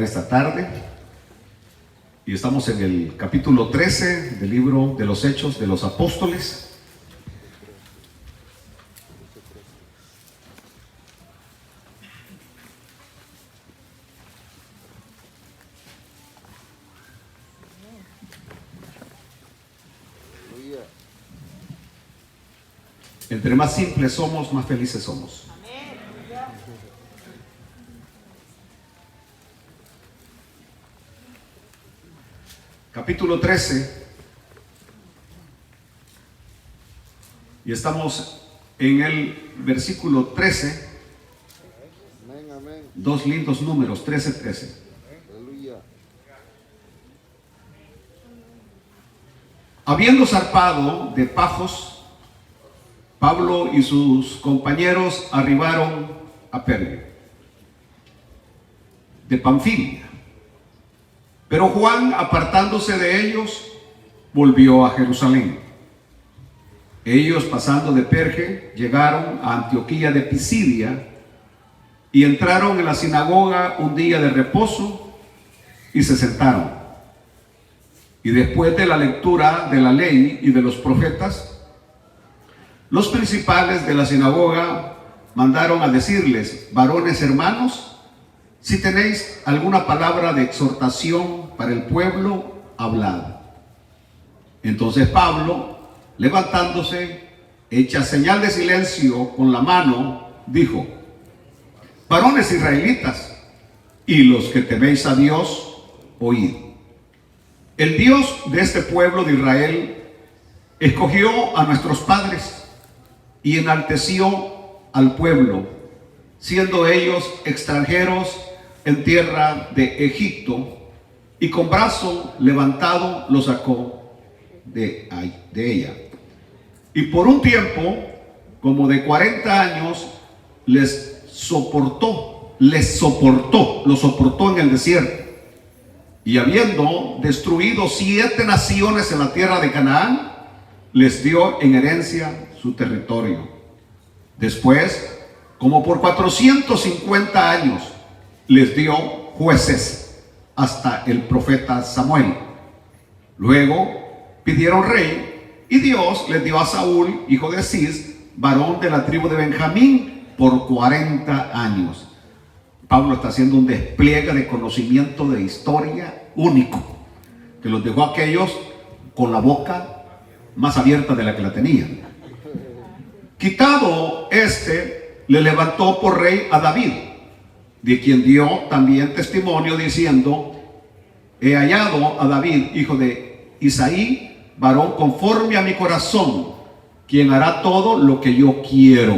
Esta tarde y estamos en el capítulo 13 del libro de los Hechos de los Apóstoles. Entre más simples somos, más felices somos. Capítulo 13, y estamos en el versículo 13. Dos lindos números, 13. Habiendo zarpado de Pafos, Pablo y sus compañeros arribaron a Perge de Panfilia. Pero Juan, apartándose de ellos, volvió a Jerusalén. Ellos, pasando de Perge, llegaron a Antioquía de Pisidia y entraron en la sinagoga un día de reposo y se sentaron. Y después de la lectura de la ley y de los profetas, los principales de la sinagoga mandaron a decirles: varones hermanos, si tenéis alguna palabra de exhortación para el pueblo, hablad. Entonces Pablo, levantándose, hecha señal de silencio con la mano, dijo: varones israelitas, y los que teméis a Dios, oíd. El Dios de este pueblo de Israel escogió a nuestros padres y enalteció al pueblo, siendo ellos extranjeros en tierra de Egipto, y con brazo levantado lo sacó de ella. Y por un tiempo, como de 40 años, lo soportó en el desierto. Y habiendo destruido 7 naciones en la tierra de Canaán, les dio en herencia su territorio. Después, como por 450 años, les dio jueces hasta el profeta Samuel. Luego pidieron rey, y Dios les dio a Saúl, hijo de Cis, varón de la tribu de Benjamín, por 40 años. Pablo está haciendo un despliegue de conocimiento de historia único, que los dejó a aquellos con la boca más abierta de la que la tenían. Quitado le levantó por rey a David, de quien dio también testimonio diciendo: he hallado a David, hijo de Isaí, varón conforme a mi corazón, quien hará todo lo que yo quiero.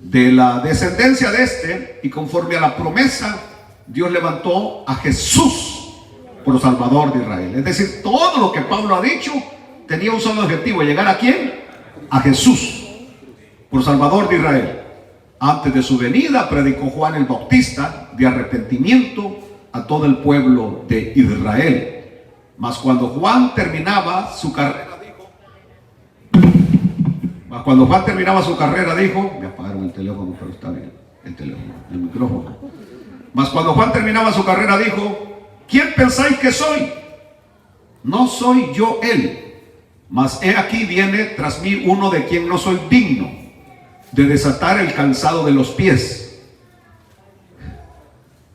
De la descendencia de y conforme a la promesa, Dios levantó a Jesús por Salvador de Israel. Es decir, todo lo que Pablo ha dicho tenía un solo objetivo: llegar ¿a quién? A Jesús por Salvador de Israel. Antes de su venida predicó Juan el Bautista de arrepentimiento a todo el pueblo de Israel. Mas cuando Juan terminaba su carrera dijo, me apagaron el teléfono, pero está bien, el micrófono. Mas cuando Juan terminaba su carrera dijo: ¿quién pensáis que soy? No soy yo él, mas he aquí viene tras mí uno de quien no soy digno de desatar el calzado de los pies.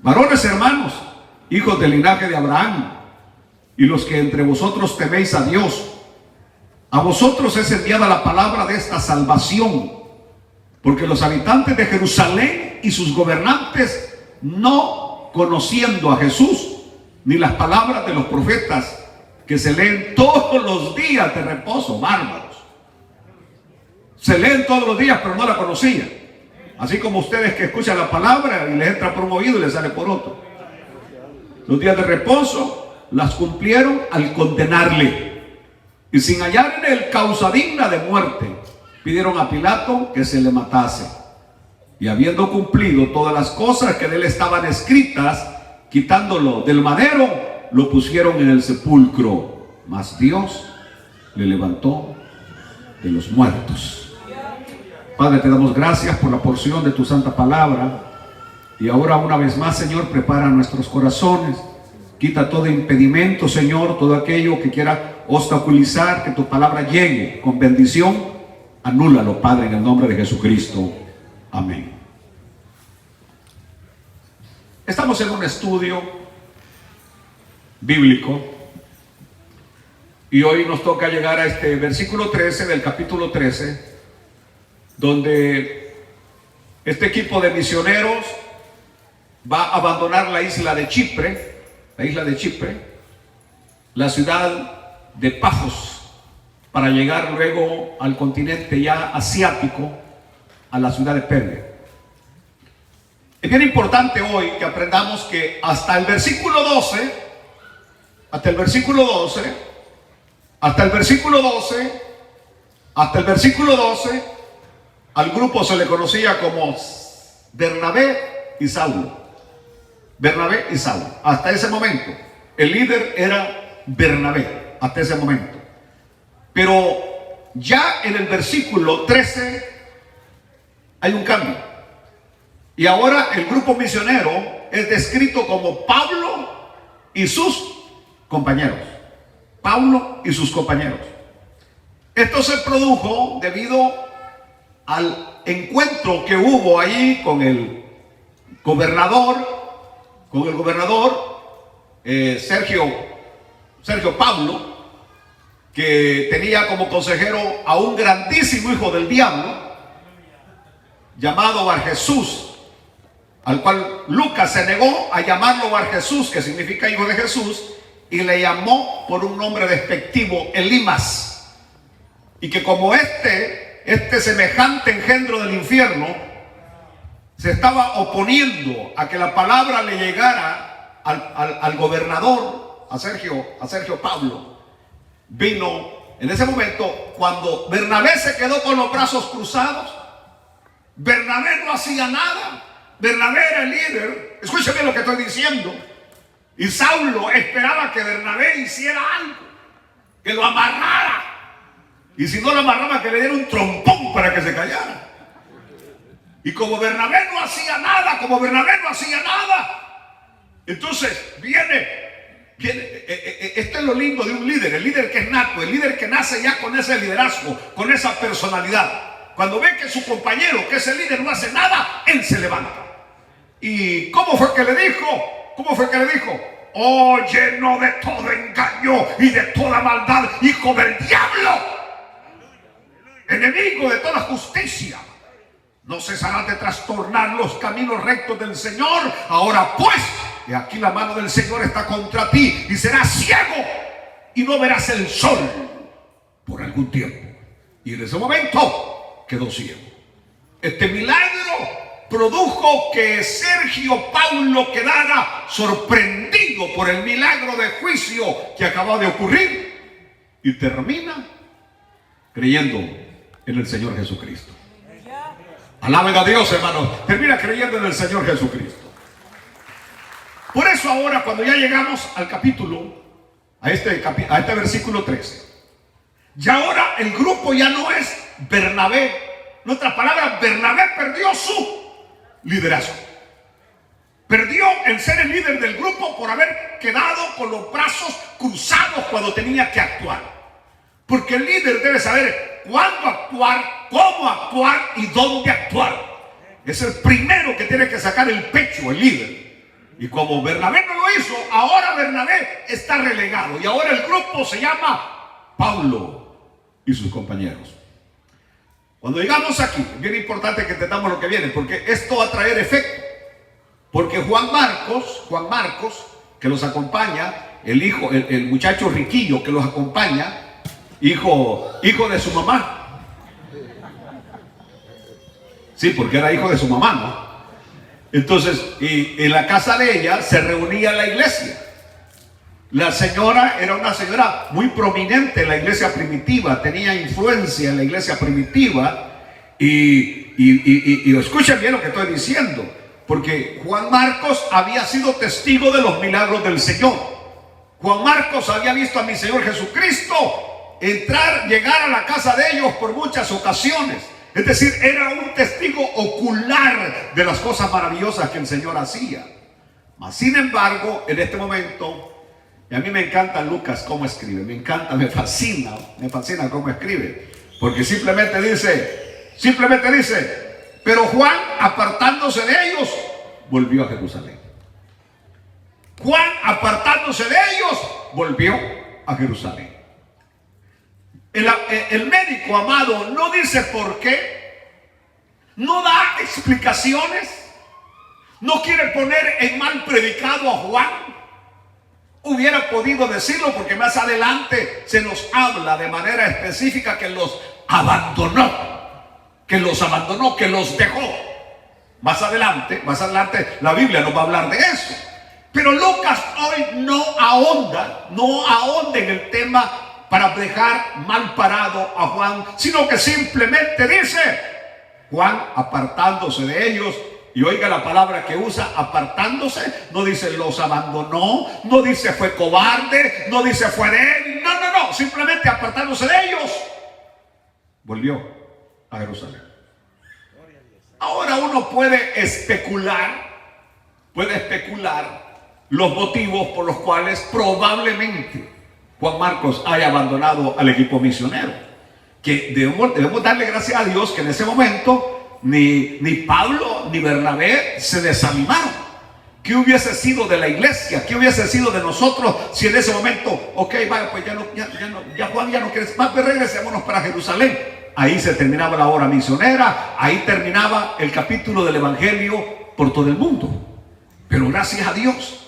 Varones hermanos, hijos del linaje de Abraham, y los que entre vosotros teméis a Dios, a vosotros es enviada la palabra de esta salvación, porque los habitantes de Jerusalén y sus gobernantes, no conociendo a Jesús ni las palabras de los profetas que se leen todos los días de reposo, bárbaros, se leen todos los días, pero no la conocían. Así como ustedes que escuchan la palabra y les entra por un oído y les sale por otro. Los días de reposo las cumplieron al condenarle, y sin hallar en él causa digna de muerte, pidieron a Pilato que se le matase. Y habiendo cumplido todas las cosas que de él estaban escritas, quitándolo del madero, lo pusieron en el sepulcro. Mas Dios le levantó de los muertos. Padre, te damos gracias por la porción de tu santa palabra. Y ahora una vez más, Señor, prepara nuestros corazones. Quita todo impedimento, Señor, todo aquello que quiera obstaculizar que tu palabra llegue con bendición. Anúlalo, Padre, en el nombre de Jesucristo. Amén. Estamos en un estudio bíblico y hoy nos toca llegar a este versículo 13 del capítulo 13, donde este equipo de misioneros va a abandonar la isla de Chipre, la ciudad de Pafos, para llegar luego al continente ya asiático, a la ciudad de Perge. Es bien importante hoy que aprendamos que hasta el versículo 12, al grupo se le conocía como Bernabé y Saulo. Hasta ese momento el líder era Bernabé, hasta ese momento. Pero ya en el versículo 13 hay un cambio, y ahora el grupo misionero es descrito como Pablo y sus compañeros. Esto se produjo debido al encuentro que hubo ahí con el gobernador Sergio Paulo, que tenía como consejero a un grandísimo hijo del diablo llamado Barjesús, al cual Lucas se negó a llamarlo Barjesús, que significa hijo de Jesús, y le llamó por un nombre despectivo Elimas. Y que como este semejante engendro del infierno se estaba oponiendo a que la palabra le llegara al gobernador, a Sergio Paulo, vino en ese momento cuando Bernabé se quedó con los brazos cruzados. Bernabé no hacía nada. Bernabé era el líder. Escúchame lo que estoy diciendo. Y Saulo esperaba que Bernabé hiciera algo, que lo amarrara, y si no lo amarraba, que le diera un trompón para que se callara. Y como Bernabé no hacía nada, entonces viene, esto es lo lindo de un líder, el líder que es nato, el líder que nace ya con ese liderazgo, con esa personalidad. Cuando ve que su compañero, que ese líder, no hace nada, él se levanta. ¿Y cómo fue que le dijo? Oh, lleno de todo engaño y de toda maldad, hijo del diablo, enemigo de toda justicia, no cesarás de trastornar los caminos rectos del Señor. Ahora pues, he aquí la mano del Señor está contra ti, y serás ciego y no verás el sol por algún tiempo. Y en ese momento quedó ciego. Este milagro produjo que Sergio Paulo quedara sorprendido por el milagro de juicio que acaba de ocurrir, y termina creyendo en el Señor Jesucristo. Alaben a Dios, hermanos. Termina creyendo en el Señor Jesucristo. Por eso ahora, cuando ya llegamos al capítulo, a este versículo 13, ya ahora el grupo ya no es Bernabé. En otras palabras, Bernabé perdió su liderazgo. Perdió el ser el líder del grupo por haber quedado con los brazos cruzados cuando tenía que actuar. Porque el líder debe saber cuándo actuar, cómo actuar y dónde actuar. Es el primero que tiene que sacar el pecho, el líder. Y como Bernabé no lo hizo, ahora Bernabé está relegado. Y ahora el grupo se llama Pablo y sus compañeros. Cuando llegamos aquí, es bien importante que entendamos lo que viene, porque esto va a traer efecto. Porque Juan Marcos, que los acompaña, el muchacho riquillo que los acompaña, hijo de su mamá. Sí, porque era hijo de su mamá, ¿no? Entonces, y en la casa de ella se reunía la iglesia. La señora era una señora muy prominente en la iglesia primitiva, tenía influencia en la iglesia primitiva. Y escuchen bien lo que estoy diciendo, porque Juan Marcos había sido testigo de los milagros del Señor. Juan Marcos había visto a mi Señor Jesucristo llegar a la casa de ellos por muchas ocasiones. Es decir, era un testigo ocular de las cosas maravillosas que el Señor hacía. Mas, sin embargo, en este momento, y a mí me encanta Lucas cómo escribe, me encanta, me fascina cómo escribe, porque simplemente dice, pero Juan, apartándose de ellos, volvió a Jerusalén. Juan, apartándose de ellos, volvió a Jerusalén. El médico, amado, no dice por qué, no da explicaciones, no quiere poner en mal predicado a Juan. Hubiera podido decirlo, porque más adelante se nos habla de manera específica que los abandonó, que los dejó. Más adelante la Biblia nos va a hablar de eso. Pero Lucas hoy no ahonda en el tema para dejar mal parado a Juan, sino que simplemente dice, Juan, apartándose de ellos. Y oiga la palabra que usa, apartándose. No dice los abandonó, no dice fue cobarde, no dice fue débil. No, simplemente apartándose de ellos, volvió a Jerusalén. Ahora uno puede especular los motivos por los cuales probablemente Juan Marcos haya abandonado al equipo misionero. Que debemos darle gracias a Dios que en ese momento ni Pablo ni Bernabé se desanimaron. ¿Qué hubiese sido de la iglesia? ¿Qué hubiese sido de nosotros si en ese momento, ok, vaya, pues ya Juan ya no quiere más, pues regresémonos para Jerusalén? Ahí se terminaba la obra misionera, ahí terminaba el capítulo del evangelio por todo el mundo. Pero gracias a Dios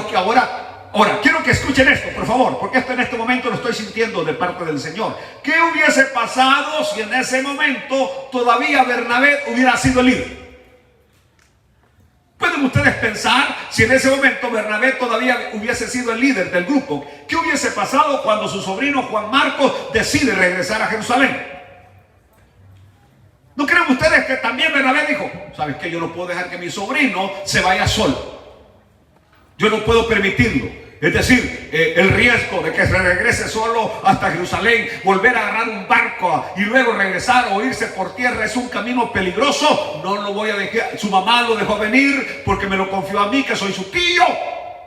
que ahora quiero que escuchen esto, por favor, porque esto en este momento lo estoy sintiendo de parte del Señor. ¿Qué hubiese pasado si en ese momento todavía Bernabé hubiera sido el líder? ¿Pueden ustedes pensar si en ese momento Bernabé todavía hubiese sido el líder del grupo? ¿Qué hubiese pasado cuando su sobrino Juan Marcos decide regresar a Jerusalén? ¿No creen ustedes que también Bernabé dijo, ¿sabes qué? Yo no puedo dejar que mi sobrino se vaya solo. Yo no puedo permitirlo. Es decir, el riesgo de que se regrese solo hasta Jerusalén, volver a agarrar un barco y luego regresar o irse por tierra es un camino peligroso. No lo voy a dejar. Su mamá lo dejó venir porque me lo confió a mí, que soy su tío.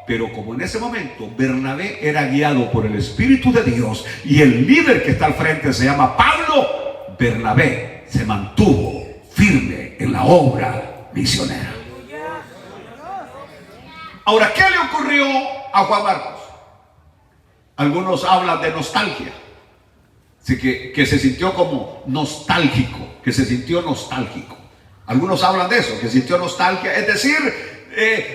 Pero como en ese momento Bernabé era guiado por el Espíritu de Dios y el líder que está al frente se llama Pablo, Bernabé se mantuvo firme en la obra misionera. Ahora, ¿qué le ocurrió a Juan Marcos? Algunos hablan de nostalgia. Así que se sintió como nostálgico, que se sintió nostálgico. Algunos hablan de eso, que sintió nostalgia. Es decir,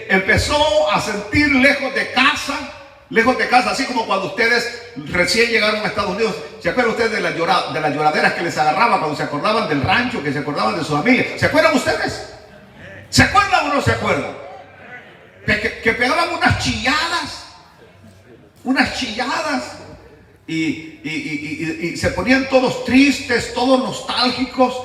empezó a sentir lejos de casa, así como cuando ustedes recién llegaron a Estados Unidos. ¿Se acuerdan ustedes de las lloraderas que les agarraba cuando se acordaban del rancho, que se acordaban de su familia? ¿Se acuerdan ustedes? ¿Se acuerdan o no se acuerdan? Que pegaban unas chilladas y se ponían todos tristes, todos nostálgicos,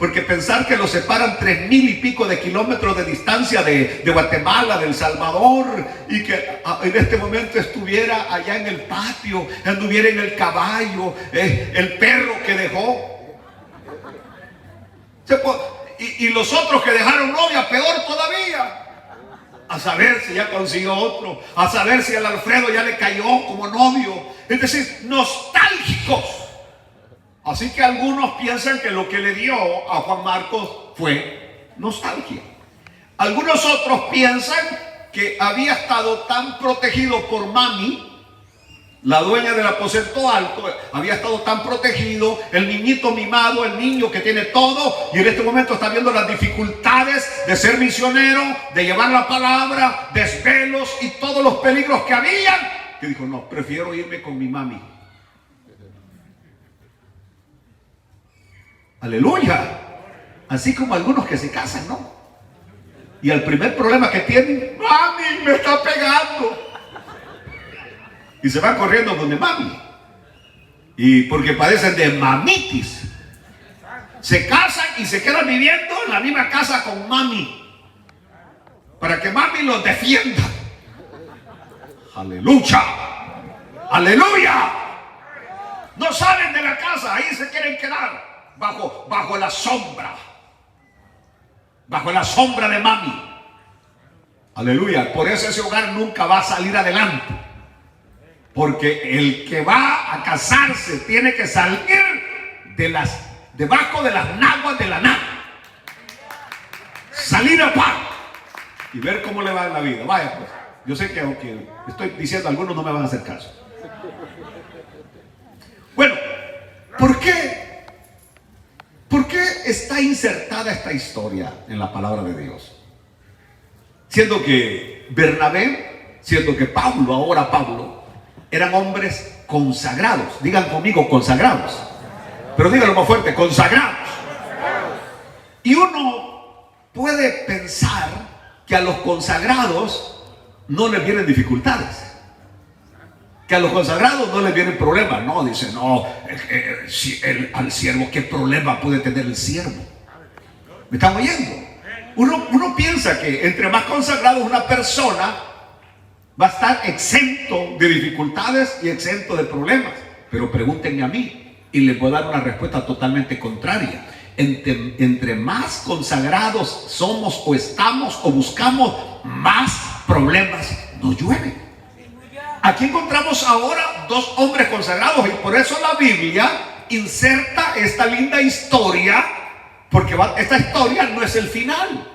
porque pensar que los separan 3,000 y pico de kilómetros de distancia de Guatemala, de El Salvador, y que en este momento estuviera allá en el patio, anduviera en el caballo, el perro que dejó, y los otros que dejaron novia, peor todavía. A saber si ya consiguió otro, a saber si al Alfredo ya le cayó como novio. Es decir, nostálgicos. Así que algunos piensan que lo que le dio a Juan Marcos fue nostalgia. Algunos otros piensan que había estado tan protegido por mami, la dueña del aposento alto, había estado tan protegido, el niñito mimado, el niño que tiene todo, y en este momento está viendo las dificultades de ser misionero, de llevar la palabra, desvelos y todos los peligros que habían, que dijo, no, prefiero irme con mi mami. Aleluya. Así como algunos que se casan, ¿no? Y el primer problema que tienen, mami, me está pegando. Y se van corriendo donde mami. Y porque padecen de mamitis. Se casan y se quedan viviendo en la misma casa con mami. Para que mami los defienda. Aleluya. Aleluya. No salen de la casa, ahí se quieren quedar. bajo la sombra. Bajo la sombra de mami. Aleluya. Por eso ese hogar nunca va a salir adelante. Porque el que va a casarse tiene que salir debajo de las naguas de la nada. Salir a paz y ver cómo le va en la vida. Vaya pues. Yo sé que aunque estoy diciendo, algunos no me van a hacer caso. Bueno, ¿por qué está insertada esta historia en la palabra de Dios? Siendo que Bernabé, siendo que ahora Pablo, eran hombres consagrados. Digan conmigo, consagrados. Pero díganlo más fuerte, consagrados. Y uno puede pensar que a los consagrados no les vienen dificultades. Que a los consagrados no les vienen problemas. No, dice, no, al siervo, ¿qué problema puede tener el siervo? ¿Me están oyendo? Uno piensa que entre más consagrados una persona va a estar exento de dificultades y exento de problemas. Pero pregúntenme a mí y les voy a dar una respuesta totalmente contraria. Entre más consagrados somos o estamos o buscamos, más problemas nos llueven. Aquí encontramos ahora dos hombres consagrados y por eso la Biblia inserta esta linda historia, porque esta historia no es el final.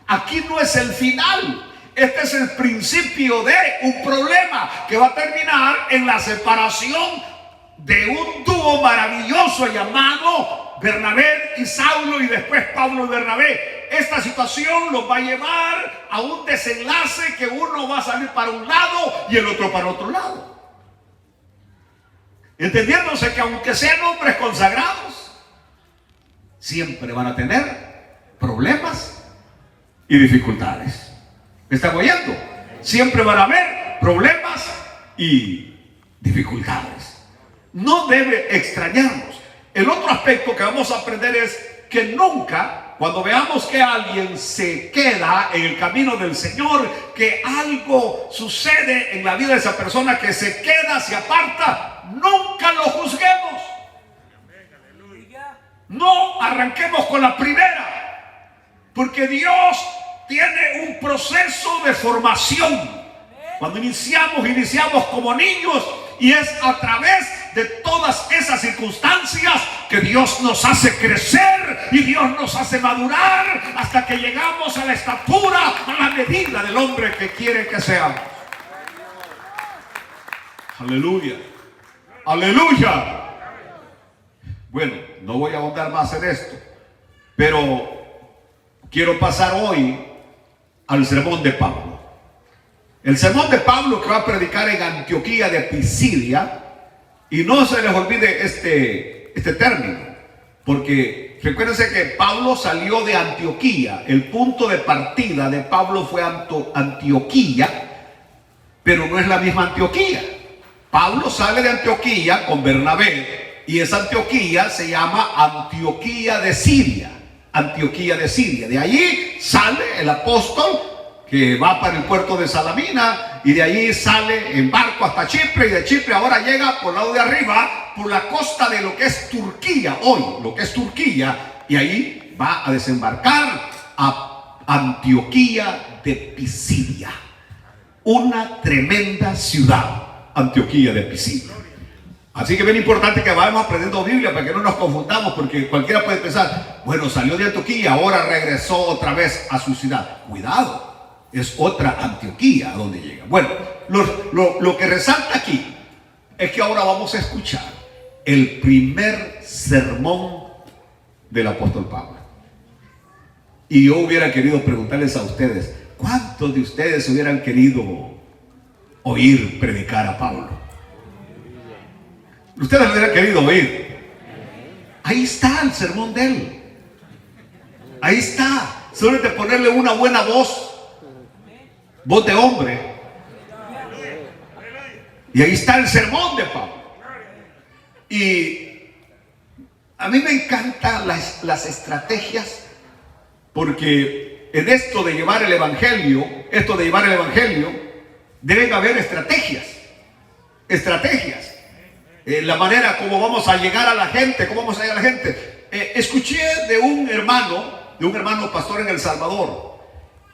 Aquí no es el final. Este es el principio de un problema que va a terminar en la separación de un dúo maravilloso llamado Bernabé y Saulo, y después Pablo y Bernabé. Esta situación los va a llevar a un desenlace que uno va a salir para un lado y el otro para otro lado. Entendiéndose que aunque sean hombres consagrados, siempre van a tener problemas y dificultades. ¿Me están oyendo? Siempre van a haber problemas y dificultades. No debe extrañarnos. El otro aspecto que vamos a aprender es que nunca, cuando veamos que alguien se queda en el camino del Señor, que algo sucede en la vida de esa persona, que se queda, se aparta, nunca lo juzguemos. No arranquemos con la primera, porque Dios tiene un proceso de formación. Cuando iniciamos como niños, y es a través de todas esas circunstancias que Dios nos hace crecer y Dios nos hace madurar hasta que llegamos a la estatura, a la medida del hombre que quiere que seamos. Aleluya, aleluya. Bueno, no voy a ahondar más en esto, pero quiero pasar hoy al sermón de Pablo. El sermón de Pablo que va a predicar en Antioquía de Pisidia. Y no se les olvide este término, porque recuérdense que Pablo salió de Antioquía. El punto de partida de Pablo fue Antioquía, pero no es la misma Antioquía. Pablo sale de Antioquía con Bernabé, y esa Antioquía se llama Antioquía de Siria. Antioquía de Siria. De allí sale el apóstol que va para el puerto de Salamina, y de allí sale en barco hasta Chipre, y de Chipre ahora llega por el lado de arriba, por la costa de lo que es Turquía, hoy lo que es Turquía, y ahí va a desembarcar a Antioquía de Pisidia, una tremenda ciudad, Antioquía de Pisidia. Así que bien importante que vayamos aprendiendo Biblia para que no nos confundamos, porque cualquiera puede pensar, bueno, salió de Antioquía, ahora regresó otra vez a su ciudad. Cuidado. Es otra Antioquía a donde llega. Bueno, lo que resalta aquí es que ahora vamos a escuchar el primer sermón del apóstol Pablo. Y yo hubiera querido preguntarles a ustedes, ¿cuántos de ustedes hubieran querido oír predicar a Pablo? Ustedes lo hubieran querido oír. Ahí está el sermón de él. Ahí está. Solo de ponerle una buena voz de hombre, y ahí está el sermón de Pablo. Y a mí me encantan las estrategias, porque en esto de llevar el evangelio, deben haber estrategias. La manera como vamos a llegar a la gente, escuché de un hermano pastor en El Salvador,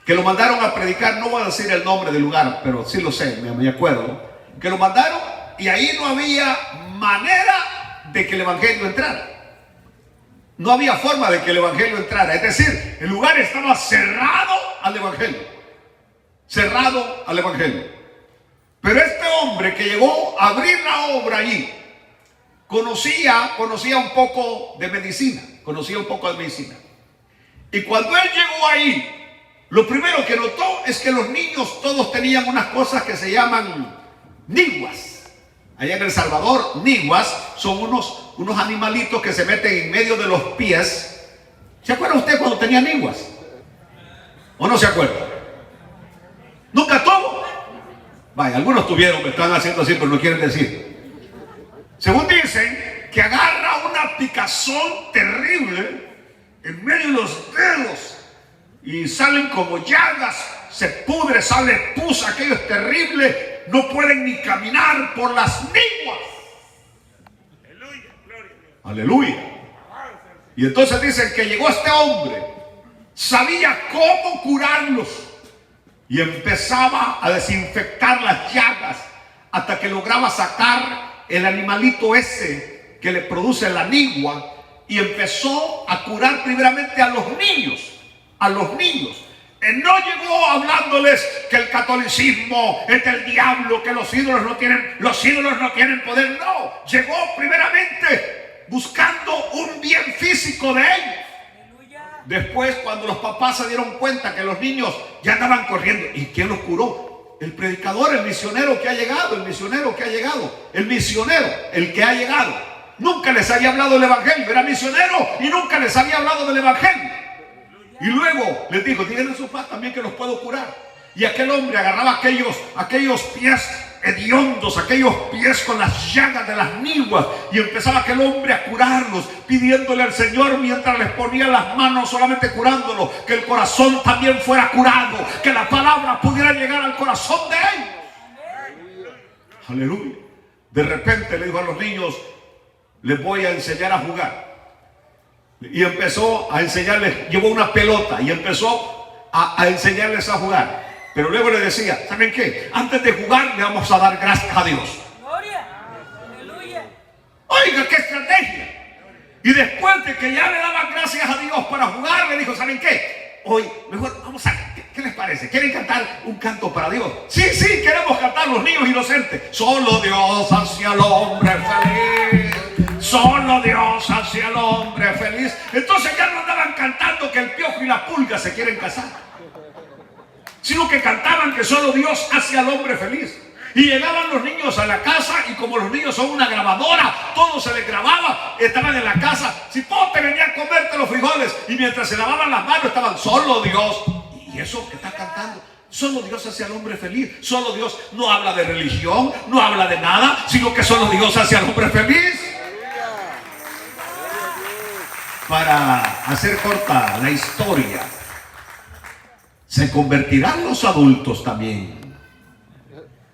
que lo mandaron a predicar. No voy a decir el nombre del lugar, pero sí lo sé, me acuerdo, que lo mandaron y ahí no había manera de que el evangelio entrara. No había forma de que el evangelio entrara. Es decir, el lugar estaba cerrado al evangelio. Cerrado al evangelio. Pero este hombre que llegó a abrir la obra allí, conocía un poco de medicina. Y cuando él llegó ahí, lo primero que notó es que los niños todos tenían unas cosas que se llaman niguas. Allá en El Salvador, niguas son unos animalitos que se meten en medio de los pies. ¿Se acuerda usted cuando tenía niguas? ¿O no se acuerda? ¿Nunca tuvo? Vaya, algunos tuvieron, me están haciendo así, pero no quieren decir. Según dicen, que agarra una picazón terrible en medio de los dedos y salen como llagas, se pudre, sale pus, aquello es terrible. No pueden ni caminar por las niguas. Aleluya. Y entonces dicen que llegó este hombre, sabía cómo curarlos y empezaba a desinfectar las llagas hasta que lograba sacar el animalito ese que le produce la nigua y empezó a curar primeramente a los niños. No llegó hablándoles que el catolicismo es del diablo, que los ídolos no tienen poder. No, llegó primeramente buscando un bien físico de ellos. Después, cuando los papás se dieron cuenta que los niños ya andaban corriendo, ¿y quién los curó? El predicador, el misionero que ha llegado. Nunca les había hablado del evangelio, era misionero y nunca les había hablado del evangelio. Y luego les dijo, díganle a su papá también que los puedo curar. Y aquel hombre agarraba aquellos pies hediondos, aquellos pies con las llagas de las niguas, y empezaba aquel hombre a curarlos, pidiéndole al Señor mientras les ponía las manos, solamente curándolos, que el corazón también fuera curado, que la palabra pudiera llegar al corazón de ellos. Aleluya. De repente le dijo a los niños, les voy a enseñar a jugar. Y empezó a enseñarles, llevó una pelota y empezó a enseñarles a jugar. Pero luego le decía, ¿saben qué? Antes de jugar le vamos a dar gracias a Dios. Gloria. Aleluya. Oiga, qué estrategia. Y después de que ya le daban gracias a Dios para jugar, le dijo, ¿saben qué? Hoy mejor vamos a, ¿qué les parece? ¿Quieren cantar un canto para Dios? Sí, queremos cantar los niños inocentes. Solo Dios hacia el hombre feliz. Solo Dios hacia el hombre feliz. Entonces ya no andaban cantando que el piojo y la pulga se quieren casar, sino que cantaban que solo Dios hace al hombre feliz. Y llegaban los niños a la casa, y como los niños son una grabadora, todo se les grababa. Estaban en la casa, Cipote venía a comerte los frijoles, y mientras se lavaban las manos estaban, solo Dios. Y eso que está cantando, solo Dios hace al hombre feliz. Solo Dios no habla de religión, no habla de nada, sino que solo Dios hace al hombre feliz. Para hacer corta la historia, ¿se convertirán los adultos también?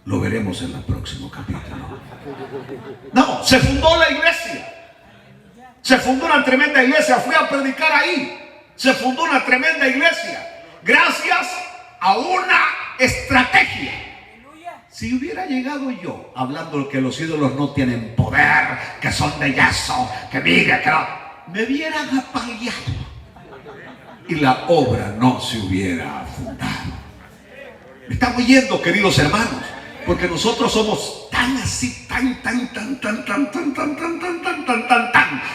Lo veremos en el próximo capítulo. No, se fundó la iglesia. Se fundó una tremenda iglesia. Fui a predicar ahí. Se fundó una tremenda iglesia gracias a una estrategia. Si hubiera llegado yo hablando que los ídolos no tienen poder, que son de yeso, que mire, que no, me hubieran apaleado y la obra no se hubiera fundado. ¿Me están oyendo, queridos hermanos? Porque nosotros somos tan así, tan,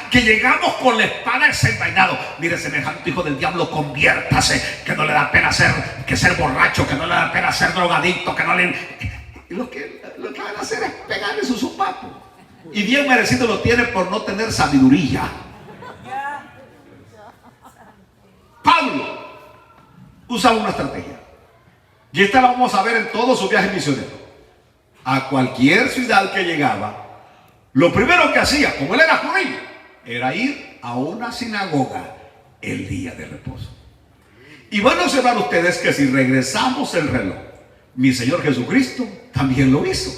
que llegamos con la espada desenvainado. Mire, semejante hijo del diablo, conviértase, que no le da pena ser borracho, que no le da pena ser drogadicto, que no le... Lo que van a hacer es pegarle su sopapo. Y bien merecido lo tiene por no tener sabiduría. Pablo usaba una estrategia, y esta la vamos a ver en todos sus viajes misioneros. A cualquier ciudad que llegaba, lo primero que hacía, como él era judío, era ir a una sinagoga el día de reposo. Y van a observar ustedes que si regresamos el reloj, mi Señor Jesucristo también lo hizo.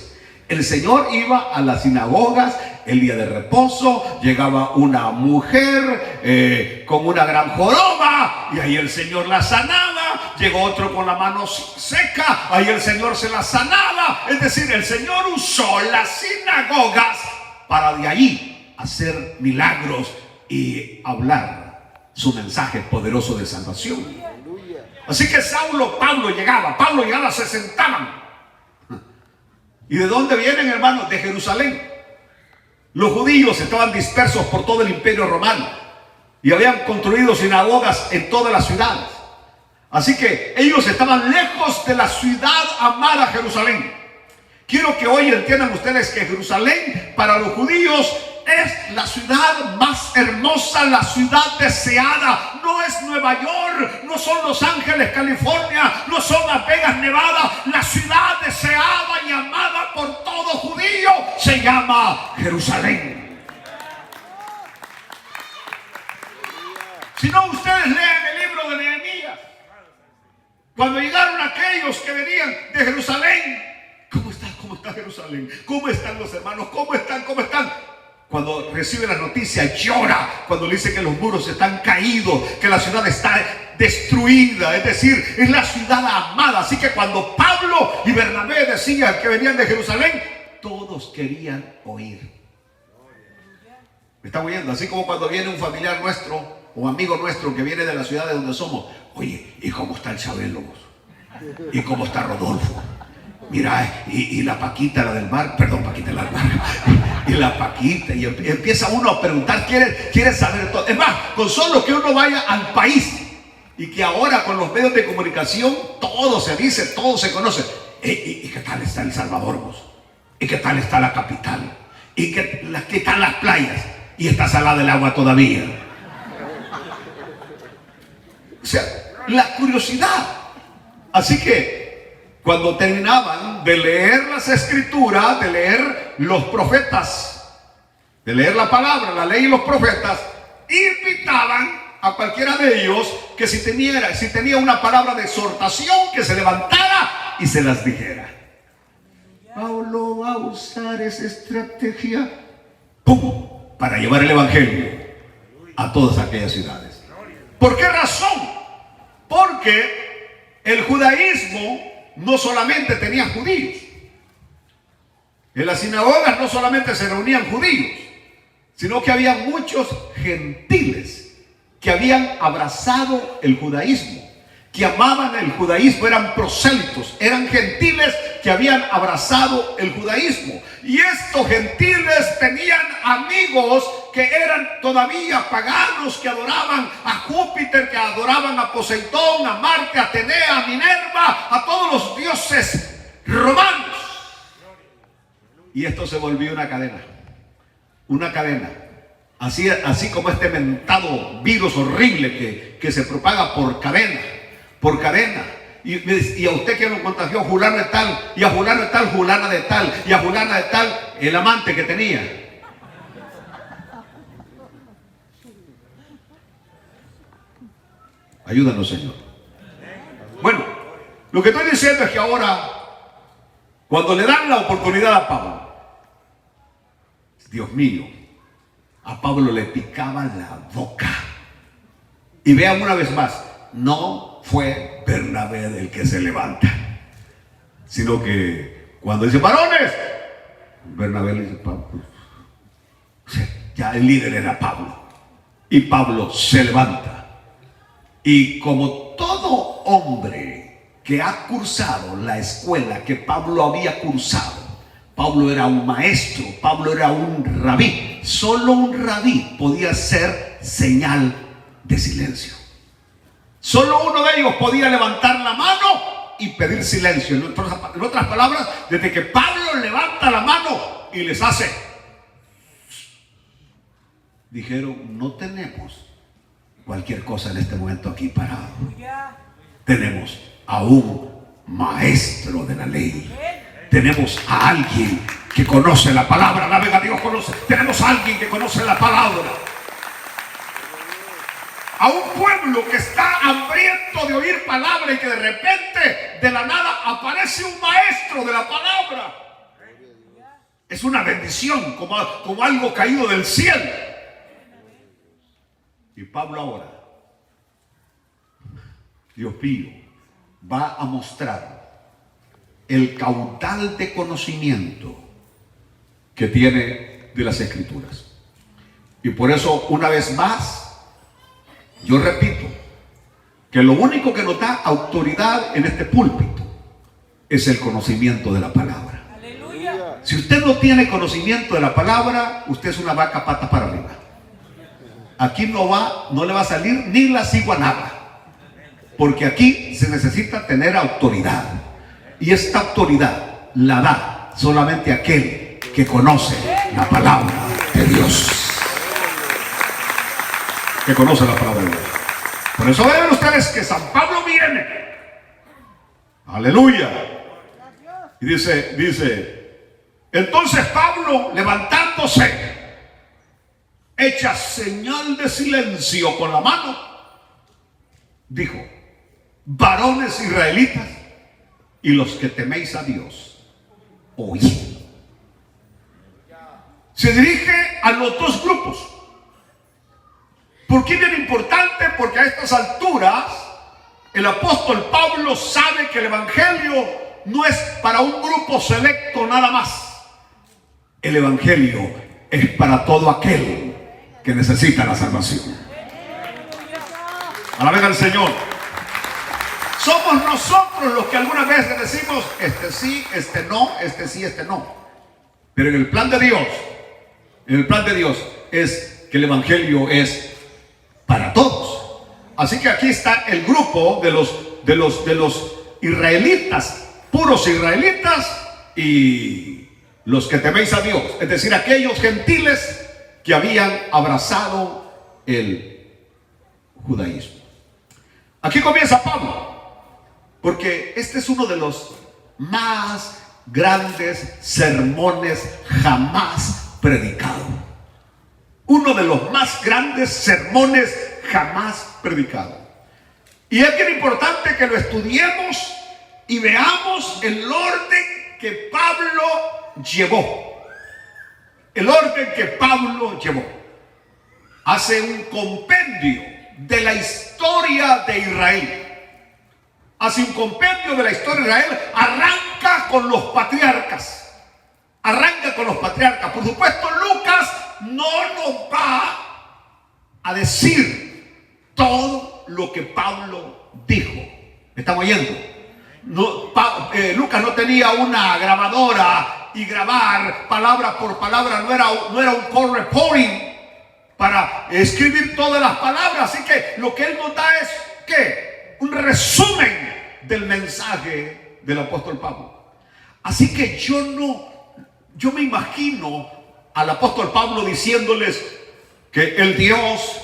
El Señor iba a las sinagogas el día de reposo, llegaba una mujer con una gran joroba y ahí el Señor la sanaba. Llegó otro con la mano seca, ahí el Señor se la sanaba. Es decir, el Señor usó las sinagogas para de ahí hacer milagros y hablar su mensaje poderoso de salvación. Así que Pablo llegaba, se sentaban. ¿Y de dónde vienen, hermanos? De Jerusalén. Los judíos estaban dispersos por todo el imperio romano y habían construido sinagogas en todas las ciudades. Así que ellos estaban lejos de la ciudad amada Jerusalén. Quiero que hoy entiendan ustedes que Jerusalén para los judíos es la ciudad más hermosa, la ciudad deseada. No es Nueva York, no son Los Ángeles, California, no son Las Vegas, Nevada. La ciudad deseada y amada por todo judío se llama Jerusalén. Si no, ustedes lean el libro de Nehemías. Cuando llegaron aquellos que venían de Jerusalén, ¿cómo está Jerusalén? ¿Cómo están los hermanos? ¿Cómo están? Cuando recibe la noticia llora, cuando le dice que los muros están caídos, que la ciudad está destruida, es decir, es la ciudad amada. Así que cuando Pablo y Bernabé decían que venían de Jerusalén, todos querían oír. ¿Me están oyendo? Así como cuando viene un familiar nuestro o amigo nuestro que viene de la ciudad de donde somos. Oye, ¿y cómo está el Chabelo? ¿Y cómo está Rodolfo? Mira, y la Paquita, la del bar, perdón, Paquita, la del bar, y la Paquita, y empieza uno a preguntar, quiere saber todo. Es más, con solo que uno vaya al país, y que ahora con los medios de comunicación, todo se dice, todo se conoce. ¿Y qué tal está El Salvador, vos? ¿Y qué tal está la capital? ¿Y qué tal las playas? Y está salada el agua todavía. O sea, la curiosidad. Así que cuando terminaban de leer las escrituras, de leer los profetas, de leer la palabra, la ley y los profetas, invitaban a cualquiera de ellos que si tenía una palabra de exhortación, que se levantara y se las dijera. Pablo va a usar esa estrategia, ¡pum!, para llevar el evangelio a todas aquellas ciudades. ¿Por qué razón? Porque el judaísmo no solamente tenía judíos. En las sinagogas no solamente se reunían judíos, sino que había muchos gentiles que habían abrazado el judaísmo, que amaban el judaísmo, eran prosélitos, eran gentiles que habían abrazado el judaísmo. Y estos gentiles tenían amigos que eran todavía paganos, que adoraban a Júpiter, que adoraban a Poseidón, a Marte, a Atenea, a Minerva, a todos los dioses romanos. Y esto se volvió una cadena. Así como este mentado virus horrible que se propaga por cadena. Y a usted que lo contagió fulano de tal, y a fulano de tal, fulana de tal, y a fulana de tal, el amante que tenía. Ayúdanos, Señor. Bueno, lo que estoy diciendo es que ahora, cuando le dan la oportunidad a Pablo, Dios mío, a Pablo le picaba la boca. Y vean una vez más, no fue Bernabé el que se levanta, sino que cuando dice varones, Bernabé le dice Pablo. O sea, ya el líder era Pablo, y Pablo se levanta. Y como todo hombre que ha cursado la escuela que Pablo había cursado, Pablo era un maestro, Pablo era un rabí. Solo un rabí podía ser señal de silencio. Solo uno de ellos podía levantar la mano y pedir silencio. En otras palabras, desde que Pablo levanta la mano y les hace, dijeron, no tenemos cualquier cosa en este momento aquí parado. Tenemos a un maestro de la ley. Tenemos a alguien que conoce la palabra. La vega Dios conoce. Tenemos a alguien que conoce la palabra. A un pueblo que está hambriento de oír palabra y que de repente, de la nada, aparece un maestro de la palabra. Es una bendición, como algo caído del cielo. Y Pablo ahora, Dios mío, va a mostrar el caudal de conocimiento que tiene de las Escrituras. Y por eso, una vez más, yo repito que lo único que nos da autoridad en este púlpito es el conocimiento de la palabra. Aleluya. Si usted no tiene conocimiento de la palabra, usted es una vaca patas para arriba. Aquí no le va a salir ni la ciguanaba, porque aquí se necesita tener autoridad, y esta autoridad la da solamente aquel que conoce la palabra de Dios, que conoce la palabra de Dios. Por eso ven ustedes que San Pablo viene, aleluya, y dice, entonces Pablo, levantándose, hecha señal de silencio con la mano, dijo: varones israelitas y los que teméis a Dios, oíd. Se dirige a los dos grupos. ¿Por qué es bien importante? Porque a estas alturas el apóstol Pablo sabe que el evangelio no es para un grupo selecto nada más. El evangelio es para todo aquel que necesita la salvación. Alaben al Señor. Somos nosotros los que algunas veces decimos: este sí, este no, este sí, este no. Pero en el plan de Dios es que el evangelio es para todos. Así que aquí está el grupo de los israelitas, puros israelitas, y los que teméis a Dios, es decir, aquellos gentiles que habían abrazado el judaísmo. Aquí comienza Pablo, porque este es uno de los más grandes sermones jamás predicado. Uno de los más grandes sermones jamás predicado. Y es bien importante que lo estudiemos y veamos el orden que Pablo llevó. El orden que Pablo llevó. Hace un compendio de la historia de Israel. Hace un compendio de la historia de Israel. Arranca con los patriarcas. Por supuesto, Lucas no nos va a decir todo lo que Pablo dijo. ¿Me están oyendo? Lucas no tenía una grabadora y grabar palabra por palabra, no era un call reporting para escribir todas las palabras. Así que lo que él nos da es ¿qué? Un resumen del mensaje del apóstol Pablo. Así que yo me imagino al apóstol Pablo diciéndoles que el Dios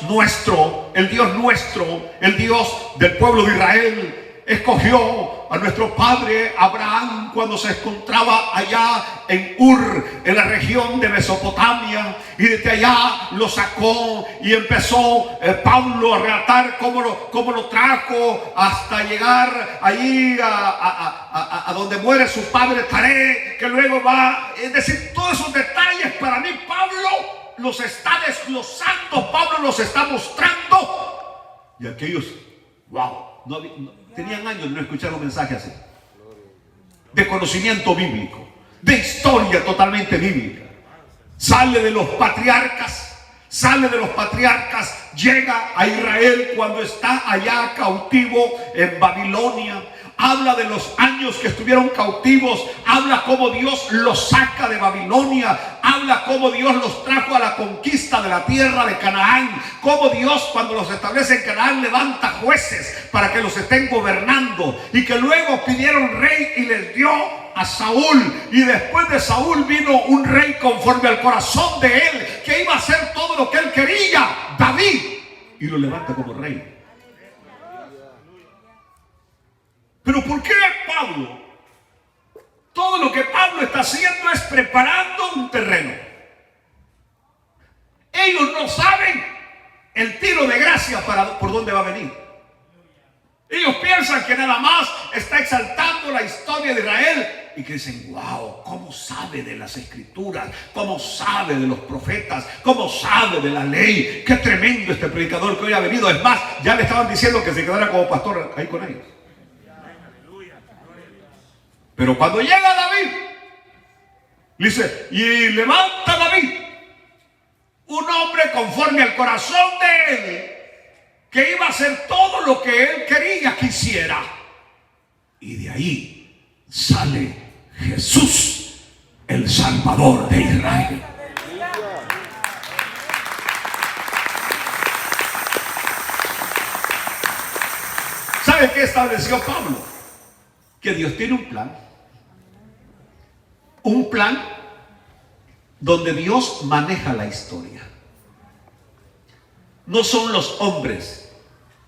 nuestro, el Dios del pueblo de Israel, escogió a nuestro padre Abraham cuando se encontraba allá en Ur, en la región de Mesopotamia, y desde allá lo sacó y empezó Pablo a relatar cómo lo trajo hasta llegar allí a donde muere su padre Taré, que luego va, es decir, todos esos detalles para mí Pablo los está desglosando, Pablo los está mostrando, y aquellos, wow, tenían años de no escuchar un mensaje así, de conocimiento bíblico, de historia totalmente bíblica. Sale de los patriarcas, llega a Israel cuando está allá cautivo en Babilonia. Habla de los años que estuvieron cautivos, habla cómo Dios los saca de Babilonia, habla cómo Dios los trajo a la conquista de la tierra de Canaán, cómo Dios cuando los establece en Canaán levanta jueces para que los estén gobernando, y que luego pidieron rey y les dio a Saúl, y después de Saúl vino un rey conforme al corazón de él, que iba a hacer todo lo que él quería, David, y lo levanta como rey. Pero ¿por qué Pablo? Todo lo que Pablo está haciendo es preparando un terreno. Ellos no saben el tiro de gracia por dónde va a venir. Ellos piensan que nada más está exaltando la historia de Israel y que dicen: wow, ¿cómo sabe de las escrituras? ¿Cómo sabe de los profetas? ¿Cómo sabe de la ley? Qué tremendo este predicador que hoy ha venido. Es más, ya le estaban diciendo que se quedara como pastor ahí con ellos. Pero cuando llega David, dice: y levanta David un hombre conforme al corazón de él, que iba a hacer todo lo que él quería que hiciera. Y de ahí sale Jesús, el Salvador de Israel. ¿Sabe qué estableció Pablo? Que Dios tiene un plan. Un plan donde Dios maneja la historia. No son los hombres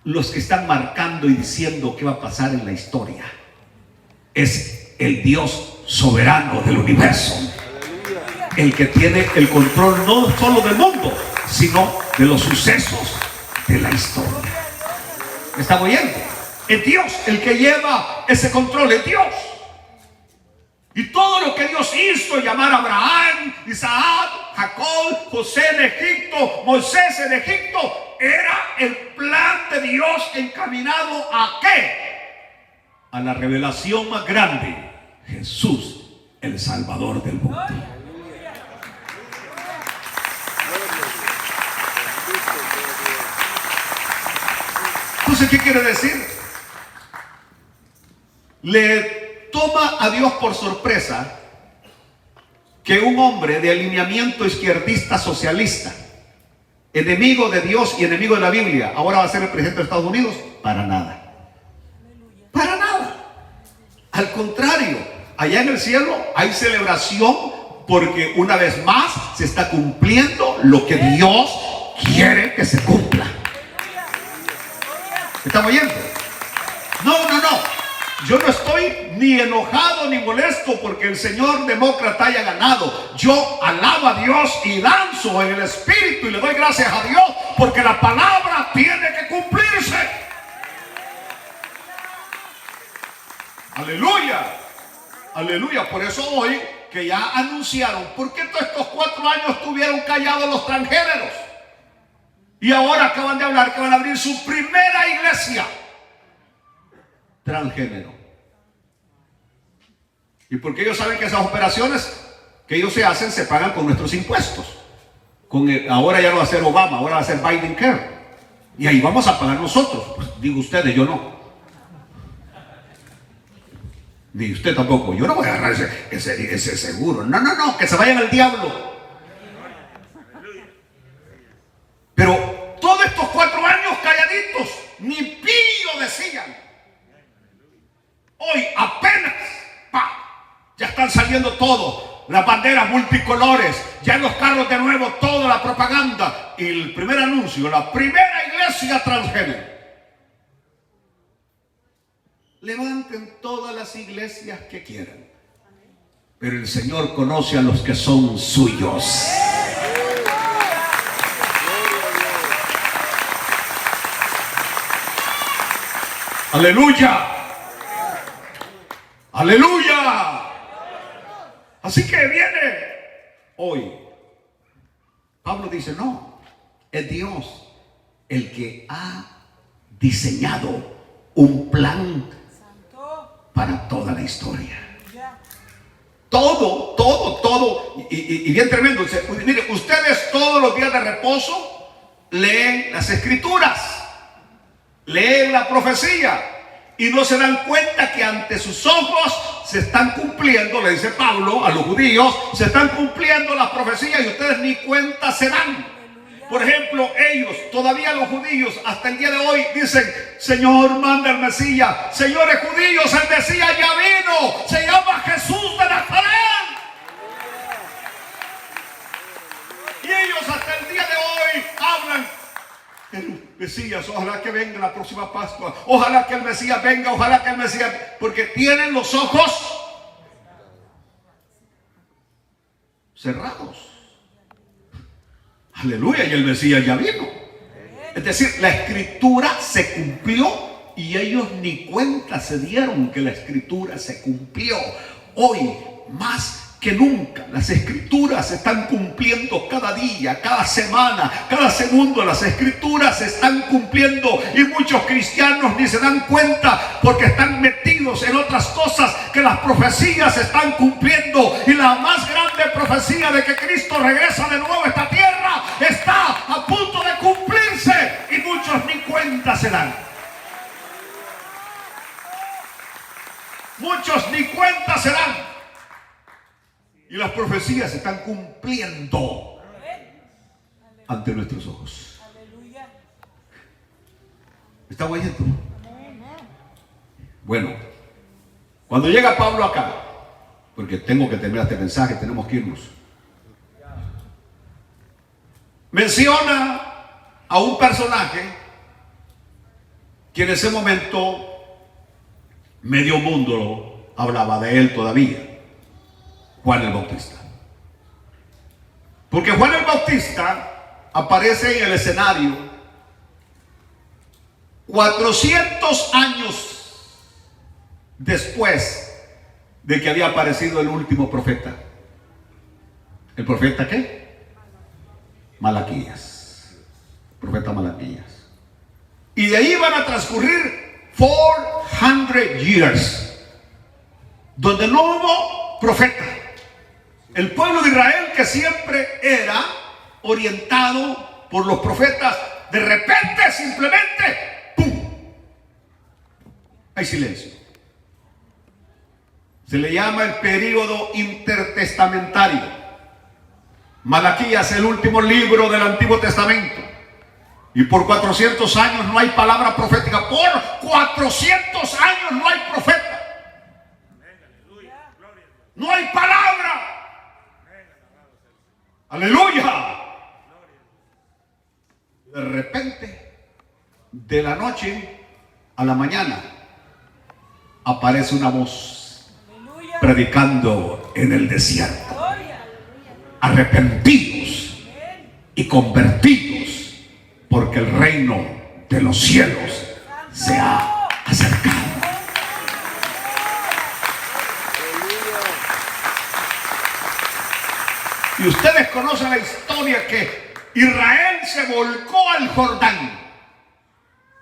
los que están marcando y diciendo qué va a pasar en la historia. Es el Dios soberano del universo, el que tiene el control no solo del mundo, sino de los sucesos de la historia. ¿Me está oyendo? Es Dios el que lleva ese control, es Dios. Y todo lo que Dios hizo, llamar a Abraham, Isaac, Jacob, José en Egipto, Moisés en Egipto, era el plan de Dios encaminado ¿a qué? A la revelación más grande: Jesús, el Salvador del mundo. Entonces, ¿qué quiere decir? Le toma a Dios por sorpresa que un hombre de alineamiento izquierdista socialista, enemigo de Dios y enemigo de la Biblia, ahora va a ser el presidente de Estados Unidos. Para nada. Para nada. Al contrario, allá en el cielo hay celebración, porque una vez más se está cumpliendo lo que Dios quiere que se cumpla. ¿Estamos oyendo? No. Yo no estoy ni enojado ni molesto porque el señor demócrata haya ganado. Yo alabo a Dios y danzo en el espíritu y le doy gracias a Dios, porque la palabra tiene que cumplirse. Aleluya, aleluya. Por eso hoy que ya anunciaron, ¿por qué todos estos 4 años estuvieron callados los transgéneros? Y ahora acaban de hablar que van a abrir su primera iglesia transgénero. Y porque ellos saben que esas operaciones que ellos se hacen se pagan con nuestros impuestos. Ahora ya lo va a hacer Obama, ahora va a ser Biden Care. Y ahí vamos a pagar nosotros. Pues digo ustedes, yo no. Ni usted tampoco. Yo no voy a agarrar ese seguro. No, que se vayan al diablo. Pero todos estos 4 años calladitos, ni pío decían. Hoy apenas, ya están saliendo todo, las banderas multicolores, ya en los carros de nuevo, toda la propaganda. Y el primer anuncio, la primera iglesia transgénero. Levanten todas las iglesias que quieran, pero el Señor conoce a los que son suyos. Aleluya. Aleluya. Así que viene hoy. Pablo dice: no, es Dios el que ha diseñado un plan para toda la historia. Todo. Y bien tremendo. Mire, ustedes todos los días de reposo leen las escrituras, leen la profecía, y no se dan cuenta que ante sus ojos se están cumpliendo, le dice Pablo a los judíos, se están cumpliendo las profecías y ustedes ni cuenta se dan. Por ejemplo, ellos, todavía los judíos, hasta el día de hoy dicen: Señor, manda el Mesías. Señores judíos, el Mesías ya vino, se llama Jesús de Nazaret. Y ellos hasta el día de hoy hablan: el Mesías, ojalá que venga la próxima Pascua, ojalá que el Mesías venga, ojalá que el Mesías, porque tienen los ojos cerrados. Aleluya, y el Mesías ya vino. Es decir, la escritura se cumplió y ellos ni cuenta se dieron que la escritura se cumplió. hoy más que nunca las escrituras se están cumpliendo cada día, cada semana, cada segundo. Las escrituras se están cumpliendo y muchos cristianos ni se dan cuenta porque están metidos en otras cosas, que las profecías se están cumpliendo. Y la más grande profecía de que Cristo regresa de nuevo a esta tierra está a punto de cumplirse y muchos ni cuenta se dan. Muchos ni cuenta se dan. Y las profecías se están cumpliendo ante nuestros ojos. ¿Me está oyendo? Bueno, cuando llega Pablo acá, porque tengo que terminar este mensaje, tenemos que irnos, menciona a un personaje que en ese momento medio mundo hablaba de él todavía: Juan el Bautista. Porque Juan el Bautista aparece en el escenario 400 años después de que había aparecido el último profeta. ¿El profeta qué? Malaquías. Profeta Malaquías. Y de ahí van a transcurrir 400 years donde no hubo profeta. El pueblo de Israel, que siempre era orientado por los profetas, de repente, simplemente, ¡pum!, hay silencio. Se le llama el período intertestamentario. Malaquías, el último libro del Antiguo Testamento. Y por 400 años no hay palabra profética. Por 400 años no hay profeta. No hay palabra. Aleluya. De repente, de la noche a la mañana, aparece una voz predicando en el desierto: arrepentidos y convertidos, porque el reino de los cielos se ha acercado. Y ustedes conocen la historia que Israel se volcó al Jordán,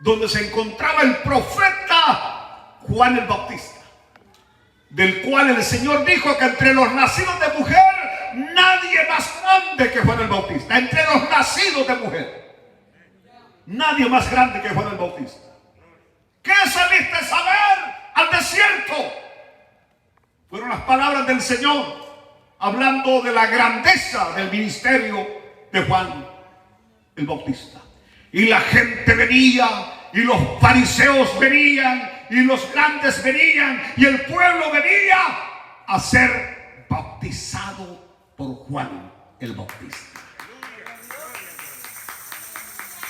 donde se encontraba el profeta Juan el Bautista, del cual el Señor dijo que entre los nacidos de mujer nadie más grande que Juan el Bautista. Entre los nacidos de mujer, nadie más grande que Juan el Bautista. ¿Qué saliste a saber al desierto? Fueron las palabras del Señor, hablando de la grandeza del ministerio de Juan el Bautista. Y la gente venía, y los fariseos venían, y los grandes venían, y el pueblo venía a ser bautizado por Juan el Bautista.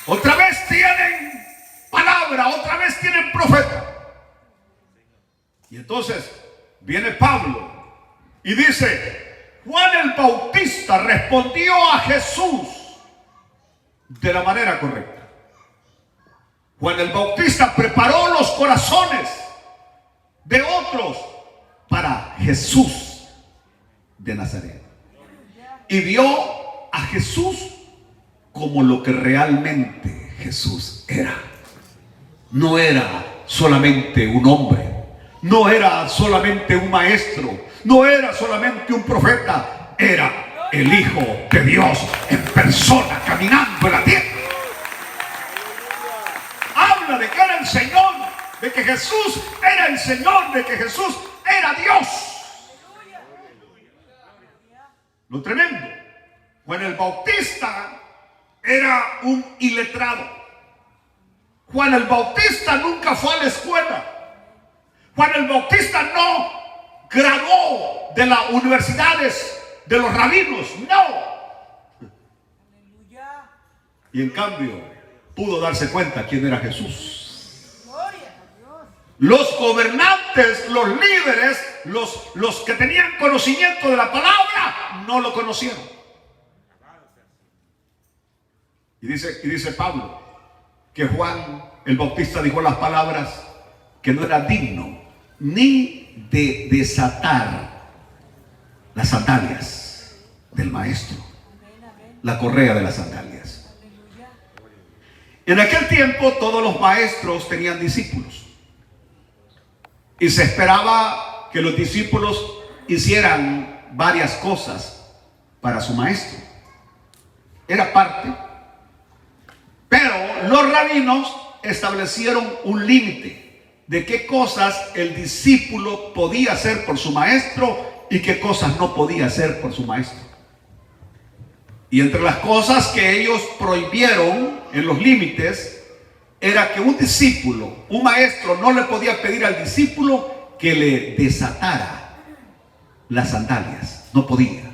Otra vez tienen palabra, otra vez tienen profeta. Y entonces viene Pablo y dice: Juan el Bautista respondió a Jesús de la manera correcta. Juan el Bautista preparó los corazones de otros para Jesús de Nazaret. Y vio a Jesús como lo que realmente Jesús era. No era solamente un hombre, no era solamente un maestro, no era solamente un profeta, era el Hijo de Dios en persona, caminando en la tierra. Habla de que era el Señor, de que Jesús era el Señor, de que Jesús era Dios. Lo tremendo: Juan el Bautista era un iletrado. Juan el Bautista nunca fue a la escuela. Juan el Bautista no graduó de las universidades de los rabinos, no. Y en cambio pudo darse cuenta quién era Jesús. Los gobernantes, los líderes, los que tenían conocimiento de la palabra, no lo conocieron. Y dice Pablo que Juan el Bautista dijo las palabras: que no era digno ni de desatar las sandalias del maestro, la correa de las sandalias. En aquel tiempo todos los maestros tenían discípulos y se esperaba que los discípulos hicieran varias cosas para su maestro. Era parte, pero los rabinos establecieron un límite de qué cosas el discípulo podía hacer por su maestro y qué cosas no podía hacer por su maestro. Y entre las cosas que ellos prohibieron en los límites era que un discípulo, un maestro, no le podía pedir al discípulo que le desatara las sandalias. No podía.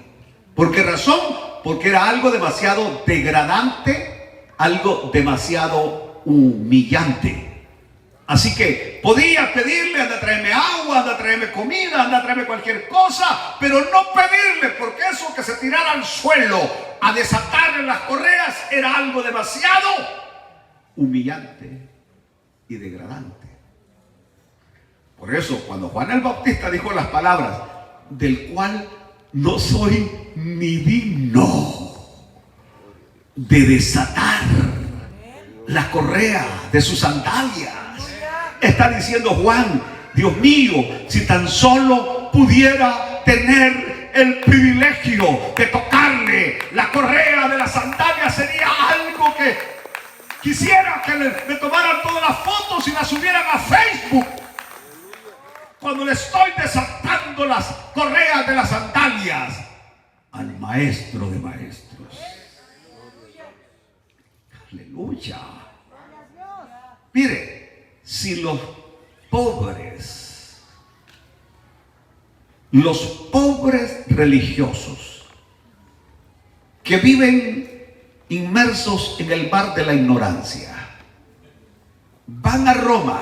¿Por qué razón? Porque era algo demasiado degradante, algo demasiado humillante. Así que podía pedirle: anda a traerme agua, anda a traerme comida, anda a traerme cualquier cosa, pero no pedirle, porque eso que se tirara al suelo a desatarle las correas era algo demasiado humillante y degradante. Por eso cuando Juan el Bautista dijo las palabras: del cual no soy ni digno de desatar la correa de sus sandalias, está diciendo Juan: Dios mío, si tan solo pudiera tener el privilegio de tocarle la correa de las sandalias, sería algo que quisiera que le tomaran todas las fotos y las subieran a Facebook, cuando le estoy desatando las correas de las sandalias al maestro de maestros. Aleluya. Mire, si los pobres religiosos que viven inmersos en el mar de la ignorancia van a Roma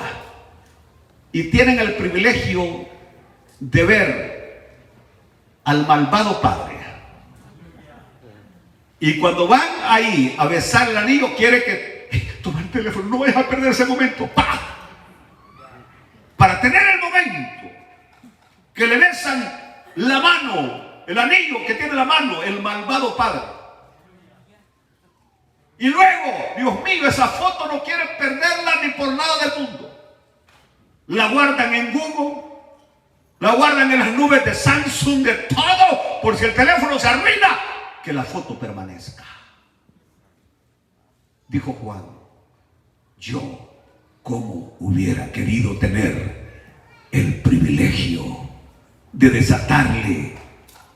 y tienen el privilegio de ver al malvado padre, y cuando van ahí a besar el anillo, quiere que toma el teléfono, no vayas a perder ese momento, ¡pah!, para tener el momento que le besan la mano, el anillo que tiene la mano el malvado padre. Y luego, Dios mío, esa foto no quieren perderla ni por nada del mundo. La guardan en Google, la guardan en las nubes de Samsung, de todo, por si el teléfono se arruina, que la foto permanezca. Dijo Juan: yo como hubiera querido tener el privilegio de desatarle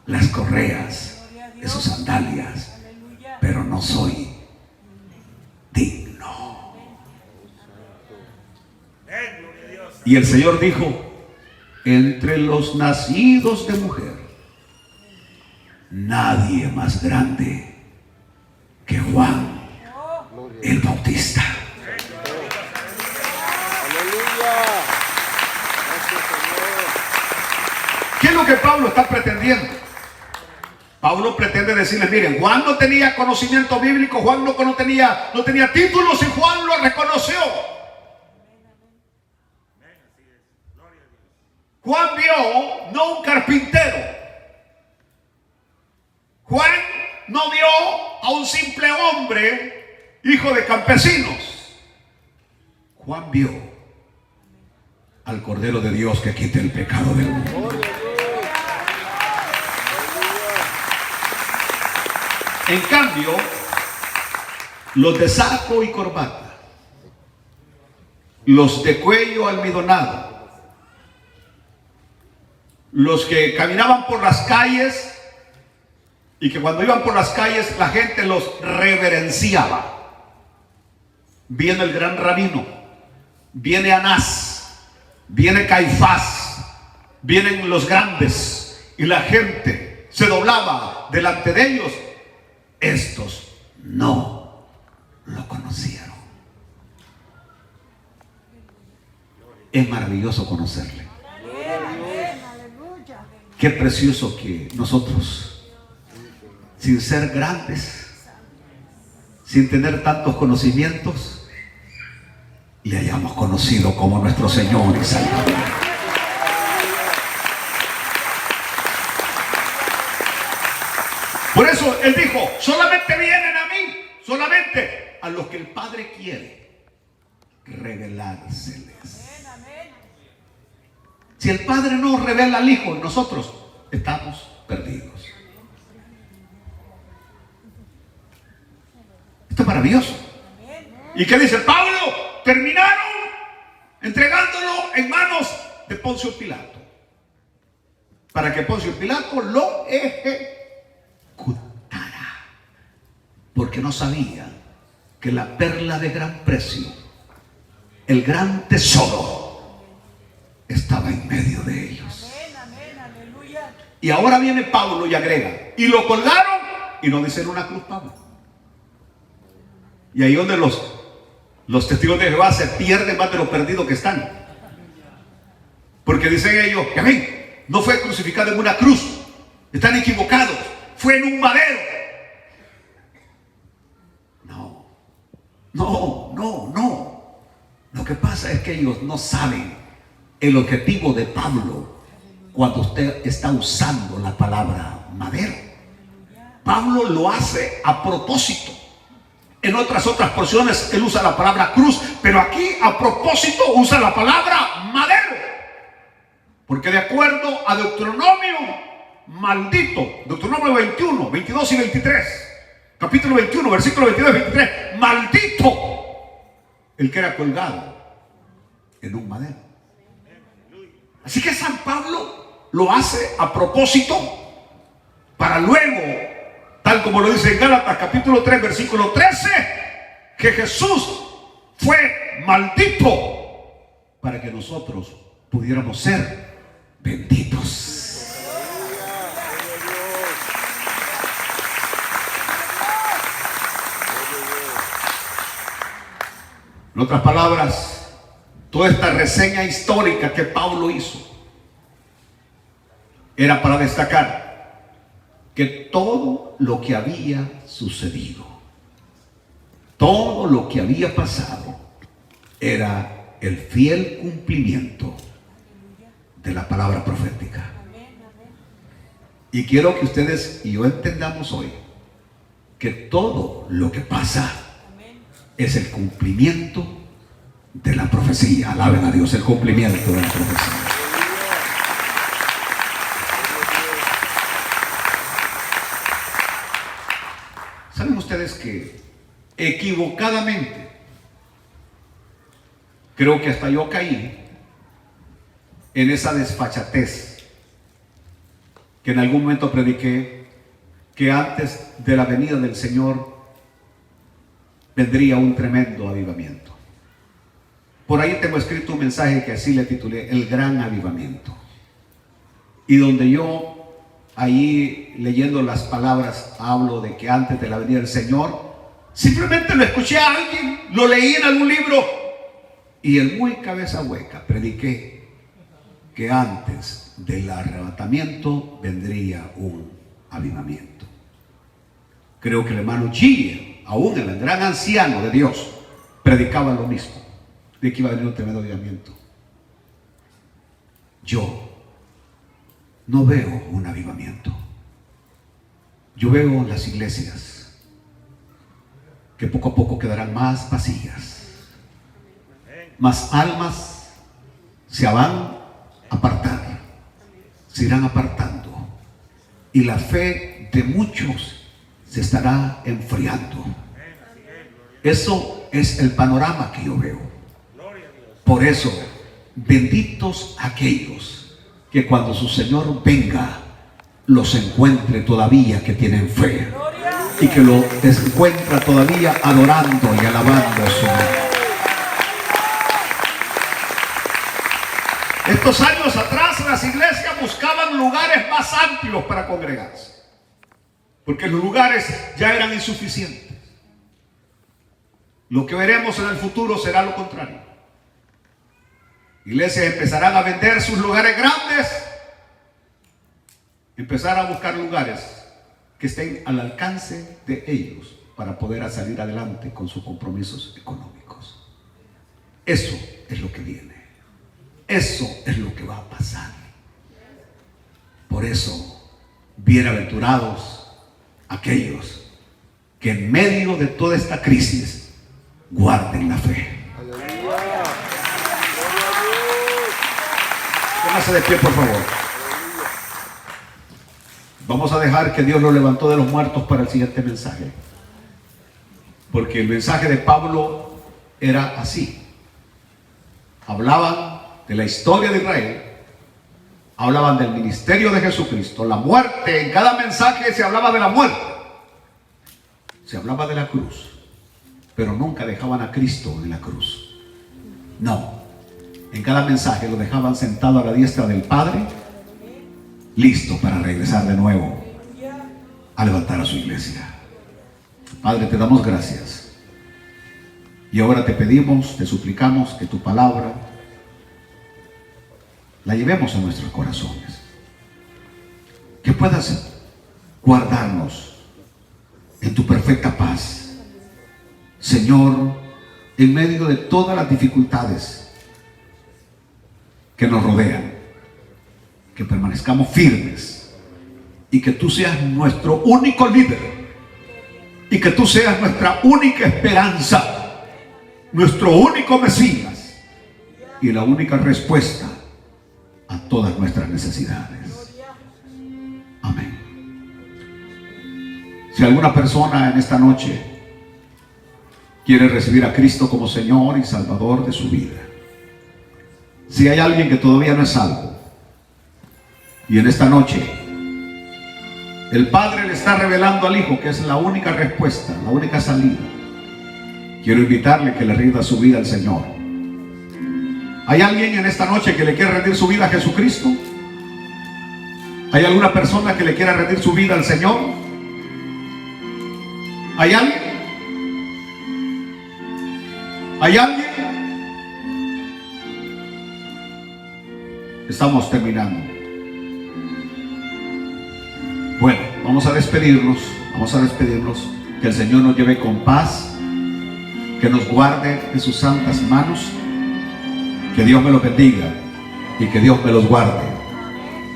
las correas de sus sandalias, pero no soy digno. Y el Señor dijo: entre los nacidos de mujer, nadie más grande que Juan el Bautista. ¿Qué es lo que Pablo está pretendiendo? Pablo pretende decirles: miren, Juan no tenía conocimiento bíblico, Juan no tenía títulos, y Juan lo reconoció. Juan vio no un carpintero, Juan no vio a un simple hombre, hijo de campesinos. Juan vio al Cordero de Dios que quita el pecado del mundo. En cambio, los de saco y corbata, los de cuello almidonado, los que caminaban por las calles y que cuando iban por las calles la gente los reverenciaba. Viene el gran rabino, viene Anás, viene Caifás, vienen los grandes, y la gente se doblaba delante de ellos. Estos no lo conocieron. Es maravilloso conocerle. Qué precioso que nosotros, sin ser grandes, sin tener tantos conocimientos, le hayamos conocido como nuestro Señor y Salvador. Por eso Él dijo, solamente vienen a mí, solamente a los que el Padre quiere revelárseles. Si el Padre no revela al Hijo, nosotros estamos perdidos. Esto es maravilloso. ¿Y qué dice Pablo? Terminaron entregándolo en manos de Poncio Pilato, para que Poncio Pilato lo ejecutara, porque no sabía que la perla de gran precio, el gran tesoro, estaba en medio de ellos. Y ahora viene Pablo y agrega, y lo colgaron, y no dicen una cruz, Pablo. Y ahí donde los testigos de Jehová se pierden más de lo perdido que están. Porque dicen ellos, amén, no fue crucificado en una cruz, están equivocados, fue en un madero. No. Lo que pasa es que ellos no saben el objetivo de Pablo cuando usted está usando la palabra madero. Pablo lo hace a propósito. En otras porciones él usa la palabra cruz, pero aquí a propósito usa la palabra madero. Porque de acuerdo a Deuteronomio, maldito, Deuteronomio 21, 22 y 23, capítulo 21, versículo 22 y 23, maldito el que era colgado en un madero. Así que San Pablo lo hace a propósito para luego, tal como lo dice en Gálatas capítulo 3 versículo 13, que Jesús fue maldito para que nosotros pudiéramos ser benditos. En otras palabras, toda esta reseña histórica que Pablo hizo era para destacar que todo lo que había sucedido, todo lo que había pasado, era el fiel cumplimiento de la palabra profética. Y quiero que ustedes y yo entendamos hoy que todo lo que pasa es el cumplimiento de la profecía. Alaben a Dios, el cumplimiento de la profecía. ¿Saben ustedes que equivocadamente, creo que hasta yo caí en esa desfachatez que en algún momento prediqué, que antes de la venida del Señor vendría un tremendo avivamiento? Por ahí tengo escrito un mensaje que así le titulé El Gran Avivamiento, y donde yo ahí leyendo las palabras hablo de que antes de la venida del Señor, simplemente lo escuché a alguien, lo leí en algún libro y en muy cabeza hueca prediqué que antes del arrebatamiento vendría un avivamiento. Creo que el hermano Gille, aún el gran anciano de Dios, predicaba lo mismo, de que iba a venir un tremendo avivamiento. Yo no veo un avivamiento. Yo veo las iglesias que poco a poco quedarán más vacías, más almas se van a apartar, se irán apartando, y la fe de muchos se estará enfriando. Eso es el panorama que yo veo. Por eso, benditos aquellos que cuando su Señor venga los encuentre todavía que tienen fe, y que lo encuentra todavía adorando y alabando a su nombre. Estos años atrás las iglesias buscaban lugares más amplios para congregarse, porque los lugares ya eran insuficientes. Lo que veremos en el futuro será lo contrario. Iglesias empezarán a vender sus lugares grandes, empezar a buscar lugares que estén al alcance de ellos para poder salir adelante con sus compromisos económicos. Eso es lo que viene. Eso es lo que va a pasar. Por eso, bienaventurados aquellos que en medio de toda esta crisis guarden la fe. Póngase de pie, por favor. Vamos a dejar que Dios lo levantó de los muertos para el siguiente mensaje, porque el mensaje de Pablo era así. Hablaban de la historia de Israel, hablaban del ministerio de Jesucristo, la muerte. En cada mensaje se hablaba de la muerte, se hablaba de la cruz, pero nunca dejaban a Cristo en la cruz. No, en cada mensaje lo dejaban sentado a la diestra del Padre, listo para regresar de nuevo a levantar a su iglesia. Padre, te damos gracias y ahora te pedimos, te suplicamos que tu palabra la llevemos a nuestros corazones, que puedas guardarnos en tu perfecta paz, Señor, en medio de todas las dificultades que nos rodean, que permanezcamos firmes y que tú seas nuestro único líder y que tú seas nuestra única esperanza, nuestro único Mesías y la única respuesta a todas nuestras necesidades. Amén. Si alguna persona en esta noche quiere recibir a Cristo como Señor y Salvador de su vida, si hay alguien que todavía no es salvo y en esta noche el Padre le está revelando al Hijo que es la única respuesta, la única salida, quiero invitarle que le rinda su vida al Señor. ¿Hay alguien en esta noche que le quiere rendir su vida a Jesucristo? ¿Hay alguna persona que le quiera rendir su vida al Señor? ¿Hay alguien? ¿Hay alguien? Estamos terminando. Bueno, vamos a despedirnos. Que el Señor nos lleve con paz, que nos guarde en sus santas manos. Que Dios me los bendiga y que Dios me los guarde.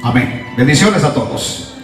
Amén. Bendiciones a todos.